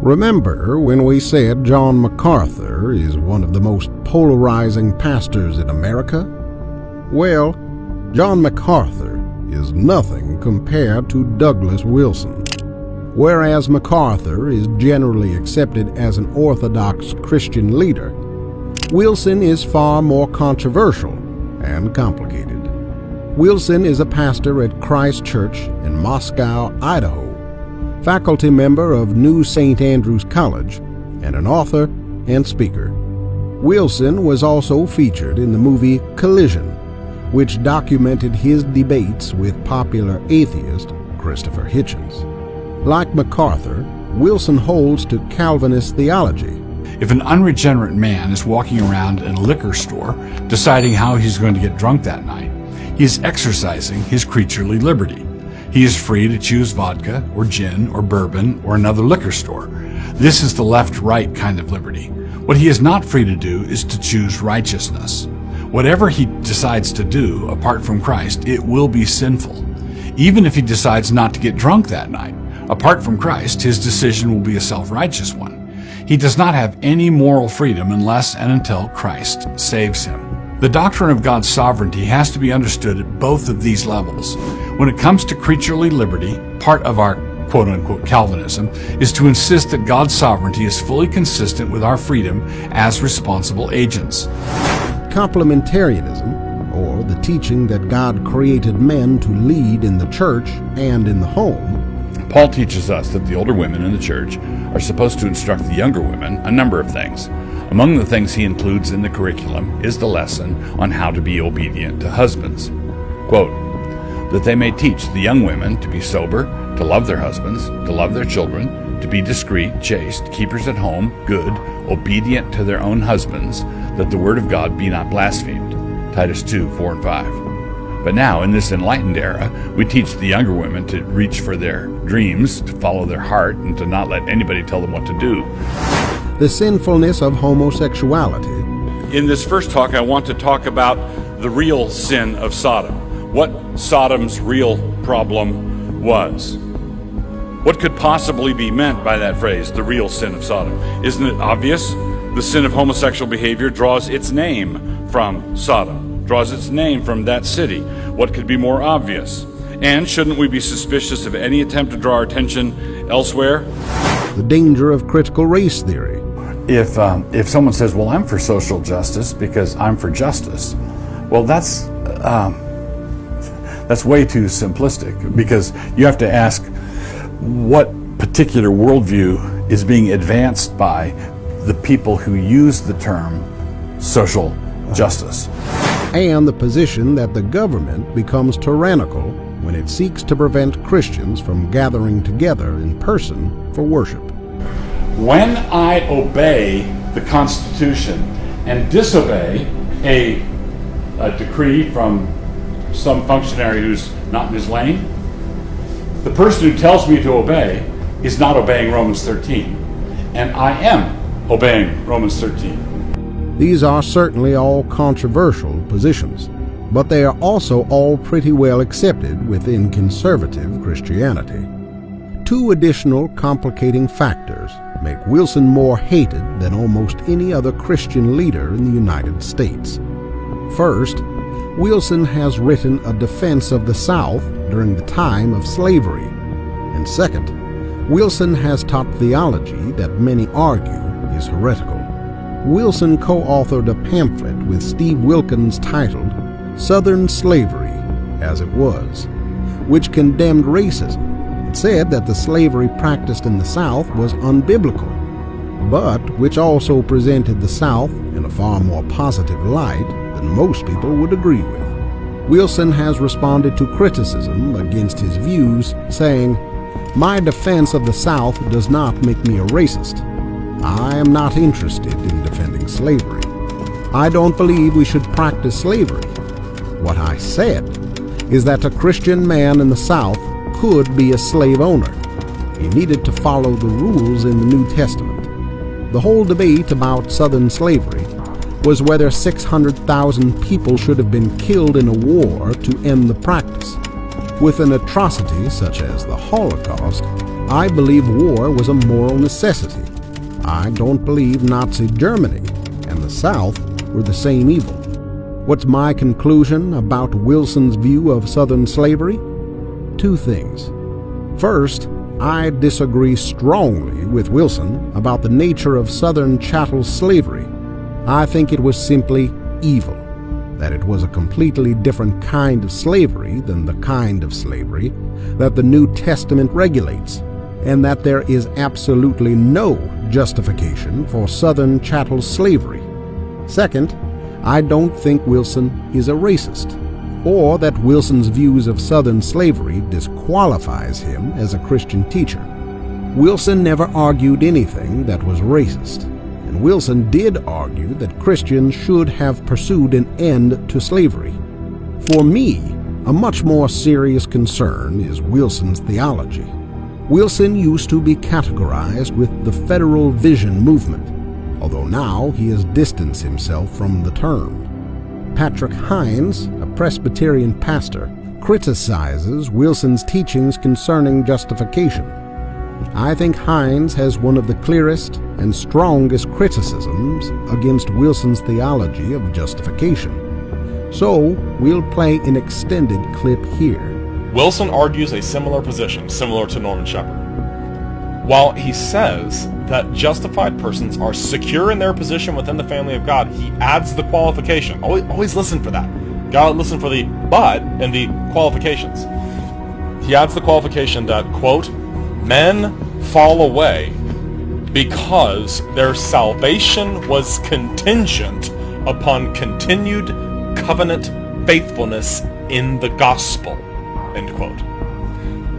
Remember when we said John MacArthur is one of the most polarizing pastors in America? Well, John MacArthur is nothing compared to Douglas Wilson. Whereas MacArthur is generally accepted as an orthodox Christian leader, Wilson is far more controversial and complicated. Wilson is a pastor at Christ Church in Moscow, Idaho, faculty member of New St. Andrews College, and an author and speaker. Wilson was also featured in the movie Collision, which documented his debates with popular atheist Christopher Hitchens. Like MacArthur, Wilson holds to Calvinist theology. If an unregenerate man is walking around in a liquor store deciding how he's going to get drunk that night, he is exercising his creaturely liberty. He is free to choose vodka or gin or bourbon or another liquor store. This is the left-right kind of liberty. What he is not free to do is to choose righteousness. Whatever he decides to do apart from Christ, it will be sinful. Even if he decides not to get drunk that night, apart from Christ, his decision will be a self-righteous one. He does not have any moral freedom unless and until Christ saves him. The doctrine of God's sovereignty has to be understood at both of these levels. When it comes to creaturely liberty, part of our quote-unquote Calvinism is to insist that God's sovereignty is fully consistent with our freedom as responsible agents. Complementarianism, or the teaching that God created men to lead in the church and in the home. Paul teaches us that the older women in the church are supposed to instruct the younger women a number of things. Among the things he includes in the curriculum is the lesson on how to be obedient to husbands. Quote, that they may teach the young women to be sober, to love their husbands, to love their children, to be discreet, chaste, keepers at home, good, obedient to their own husbands, that the word of God be not blasphemed. Titus 2:4 and 5. But now, in this enlightened era, we teach the younger women to reach for their dreams, to follow their heart, and to not let anybody tell them what to do. The sinfulness of homosexuality. In this first talk, I want to talk about the real sin of Sodom. What Sodom's real problem was. What could possibly be meant by that phrase, the real sin of Sodom? Isn't it obvious? The sin of homosexual behavior draws its name from Sodom, draws its name from that city. What could be more obvious? And shouldn't we be suspicious of any attempt to draw our attention elsewhere? The danger of critical race theory. If someone says, well, I'm for social justice because I'm for justice, well, that's way too simplistic, because you have to ask what particular worldview is being advanced by the people who use the term social justice. And the position that the government becomes tyrannical when it seeks to prevent Christians from gathering together in person for worship. When I obey the Constitution and disobey a decree from some functionary who's not in his lane, the person who tells me to obey is not obeying Romans 13, and I am obeying Romans 13. These are certainly all controversial positions, but they are also all pretty well accepted within conservative Christianity. Two additional complicating factors make Wilson more hated than almost any other Christian leader in the United States. First, Wilson has written a defense of the South during the time of slavery. And second, Wilson has taught theology that many argue is heretical. Wilson co-authored a pamphlet with Steve Wilkins titled Southern Slavery as It Was, which condemned racism and said that the slavery practiced in the South was unbiblical, but which also presented the South in a far more positive light than most people would agree with. Wilson has responded to criticism against his views, saying, "My defense of the South does not make me a racist. I am not interested in defending slavery. I don't believe we should practice slavery. What I said is that a Christian man in the South could be a slave owner. He needed to follow the rules in the New Testament." The whole debate about Southern slavery was whether 600,000 people should have been killed in a war to end the practice. With an atrocity such as the Holocaust, I believe war was a moral necessity. I don't believe Nazi Germany and the South were the same evil. What's my conclusion about Wilson's view of Southern slavery? Two things. First, I disagree strongly with Wilson about the nature of Southern chattel slavery. I think it was simply evil, that it was a completely different kind of slavery than the kind of slavery that the New Testament regulates, and that there is absolutely no justification for Southern chattel slavery. Second, I don't think Wilson is a racist, or that Wilson's views of Southern slavery disqualifies him as a Christian teacher. Wilson never argued anything that was racist, and Wilson did argue that Christians should have pursued an end to slavery. For me, a much more serious concern is Wilson's theology. Wilson used to be categorized with the Federal Vision movement, although now he has distanced himself from the term. Patrick Hines, a Presbyterian pastor, criticizes Wilson's teachings concerning justification. I think Hines has one of the clearest and strongest criticisms against Wilson's theology of justification. So, we'll play an extended clip here. Wilson argues a similar position, similar to Norman Shepherd. While he says that justified persons are secure in their position within the family of God, he adds the qualification. Always listen for that. Gotta listen for the but and the qualifications. He adds the qualification that, quote, men fall away because their salvation was contingent upon continued covenant faithfulness in the gospel, end quote.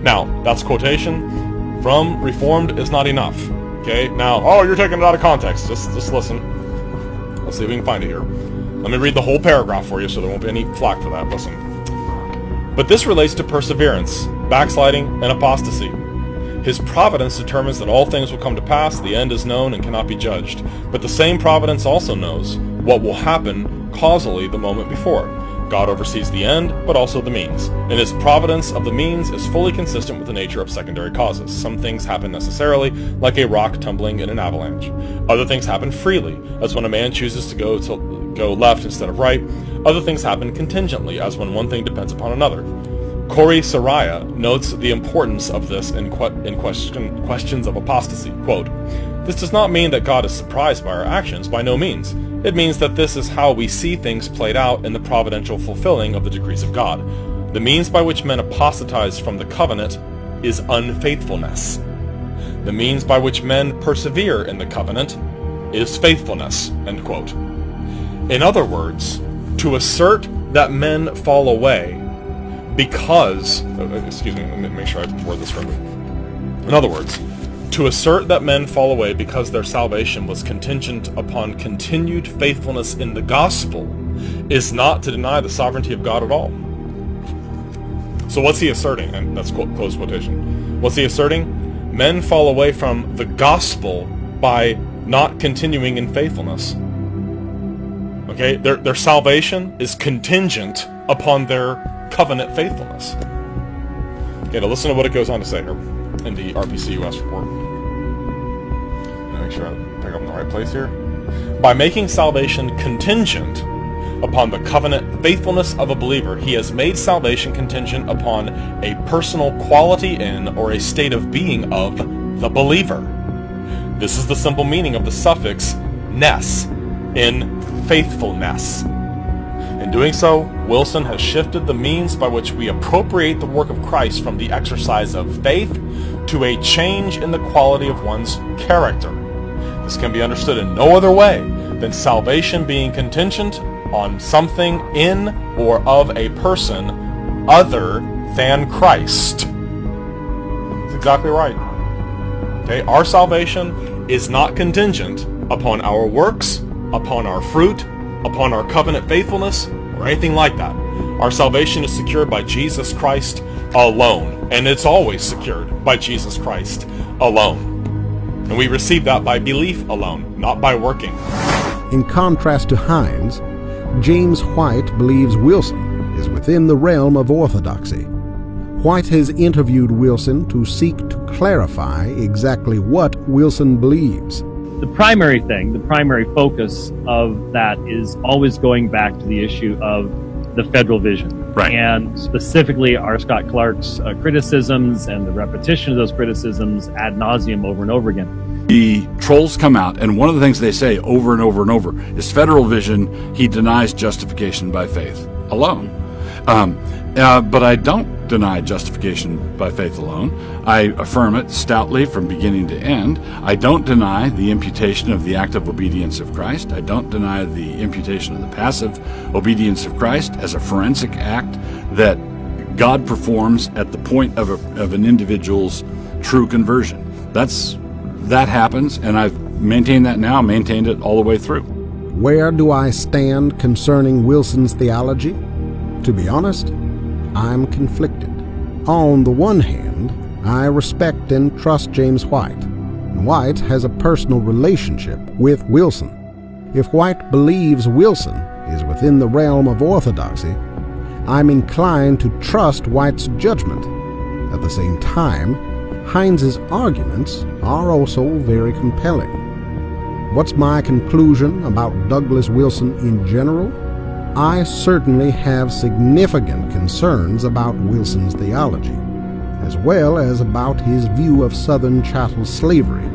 Now, that's quotation from Reformed is not enough. Okay, now, you're taking it out of context. Just listen. Let's see if we can find it here. Let me read the whole paragraph for you so there won't be any flack for that. Listen. But this relates to perseverance, backsliding, and apostasy. His providence determines that all things will come to pass, the end is known and cannot be judged. But the same providence also knows what will happen causally the moment before. God oversees the end, but also the means. And his providence of the means is fully consistent with the nature of secondary causes. Some things happen necessarily, like a rock tumbling in an avalanche. Other things happen freely, as when a man chooses to go left instead of right. Other things happen contingently, as when one thing depends upon another. Corey Saraya notes the importance of this in questions of apostasy. Quote, this does not mean that God is surprised by our actions, by no means. It means that this is how we see things played out in the providential fulfilling of the decrees of God. The means by which men apostatize from the covenant is unfaithfulness. The means by which men persevere in the covenant is faithfulness, end quote. In other words, to assert that men fall away because, let me make sure I word this correctly. In other words, to assert that men fall away because their salvation was contingent upon continued faithfulness in the gospel is not to deny the sovereignty of God at all. So what's he asserting? And that's close quotation. What's he asserting? Men fall away from the gospel by not continuing in faithfulness. Okay, their salvation is contingent upon their covenant faithfulness. Okay, now listen to what it goes on to say here in the RPC US report. Make sure I pick up in the right place here. By making salvation contingent upon the covenant faithfulness of a believer, he has made salvation contingent upon a personal quality in or a state of being of the believer. This is the simple meaning of the suffix ness in faithfulness. In doing so, Wilson has shifted the means by which we appropriate the work of Christ from the exercise of faith to a change in the quality of one's character. This can be understood in no other way than salvation being contingent on something in or of a person other than Christ. That's exactly right. Okay, our salvation is not contingent upon our works, upon our fruit, upon our covenant faithfulness, or anything like that. Our salvation is secured by Jesus Christ alone, and it's always secured by Jesus Christ alone. And we receive that by belief alone, not by working. In contrast to Hines, James White believes Wilson is within the realm of orthodoxy. White has interviewed Wilson to seek to clarify exactly what Wilson believes. The primary thing, the primary focus of that is always going back to the issue of the federal vision. Right. And specifically R. Scott Clark's criticisms and the repetition of those criticisms ad nauseum over and over again. The trolls come out, and one of the things they say over and over and over is federal vision, he denies justification by faith alone. But I don't deny justification by faith alone. I affirm it stoutly from beginning to end. I don't deny the imputation of the active obedience of Christ. I don't deny the imputation of the passive obedience of Christ as a forensic act that God performs at the point of an individual's true conversion. That happens, and I've maintained that now, maintained it all the way through. Where do I stand concerning Wilson's theology? To be honest, I'm conflicted. On the one hand, I respect and trust James White. White has a personal relationship with Wilson. If White believes Wilson is within the realm of orthodoxy, I'm inclined to trust White's judgment. At the same time, Heinz's arguments are also very compelling. What's my conclusion about Douglas Wilson in general? I certainly have significant concerns about Wilson's theology, as well as about his view of Southern chattel slavery.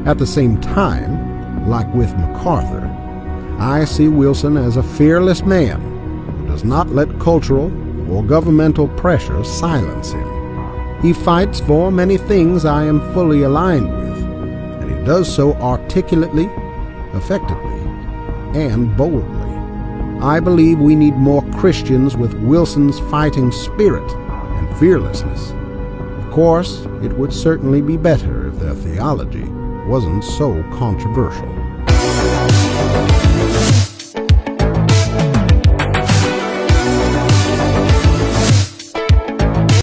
At the same time, like with MacArthur, I see Wilson as a fearless man who does not let cultural or governmental pressure silence him. He fights for many things I am fully aligned with, and he does so articulately, effectively, and boldly. I believe we need more Christians with Wilson's fighting spirit and fearlessness. Of course, it would certainly be better if their theology wasn't so controversial.